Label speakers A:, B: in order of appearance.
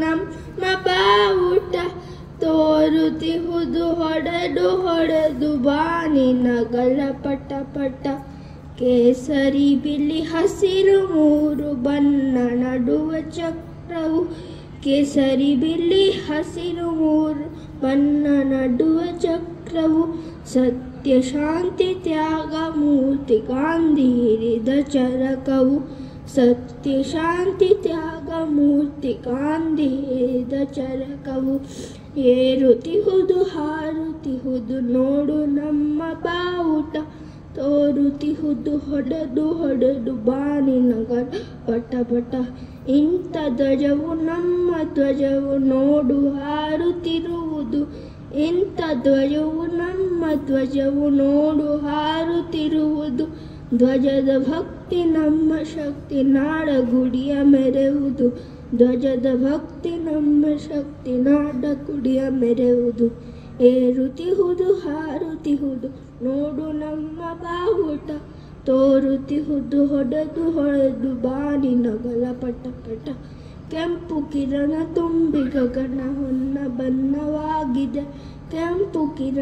A: ನಮ್ಮ ಬಾವುಟ ತೋರುತ್ತಿಹುದು ಹೊಡೆದು ಹೊಡೆದು ಬಾನಿನಗಳ ಪಟ ಪಟ. ಕೇಸರಿ ಬಿಳಿ ಹಸಿರು ಮೂರು ಬಣ್ಣ ನಡುವ ಚಕ್ರವು, ಕೇಸರಿ ಬಿಳಿ ಹಸಿರು ಮೂರು ಬಣ್ಣ ನಡುವ ಚಕ್ರವು. ಸತ್ಯ ಶಾಂತಿ ತ್ಯಾಗ ಮೂರ್ತಿ ಗಾಂಧಿ ಹಿರಿದ ಚರಕವು, ಸತ್ಯ ಶಾಂತಿ ತ್ಯಾಗ ಮೂರ್ತಿ ಗಾಂಧಿ ಹಿರಿದ ಚರಕವು. ಏರುತ್ತಿಹುದು ಹಾರುತ್ತಿಹುದು ನೋಡು ನಮ್ಮ ಬಾವುಟ, ತೋರುತ್ತಿಹುದು ಹೊಡೆದು ಹೊಡೆದು ಬಾನಿನಗಳ ಪಟ ಪಟ. ಇಂಥ ಧ್ವಜವು ನಮ್ಮ ಧ್ವಜವು ನೋಡು ಹಾರುತ್ತಿರುವುದು, ಇಂಥ ಧ್ವಜವು ನಮ್ಮ ಧ್ವಜವು ನೋಡು ಹಾರುತ್ತಿರುವುದು. ಧ್ವಜದ ಭಕ್ತಿ ನಮ್ಮ ಶಕ್ತಿ ನಾಡ ಗುಡಿಯ ಮೆರೆಯುವುದು, ಧ್ವಜದ ಭಕ್ತಿ ನಮ್ಮ ಶಕ್ತಿ ನಾಡ ಗುಡಿಯ ಮೆರೆಯುವುದು. ಏರುತ್ತಿಹುದು ಹಾರುತ್ತಿಹುದು ನೋಡು ನಮ್ಮ ಬಾವುಟ, ತೋರುತ್ತಿಹುದು ಹೊಡೆದು ಹೊಡೆದು ಬಾನಿನಗಳ ಪಟ ಪಟ. ಕೆಂಪು ಕಿರಣ ತುಂಬಿ ಗಗನ ಹೊನ್ನ ಬಣ್ಣವಾಗಿದೆ, ಕೆಂಪು ಕಿರಣ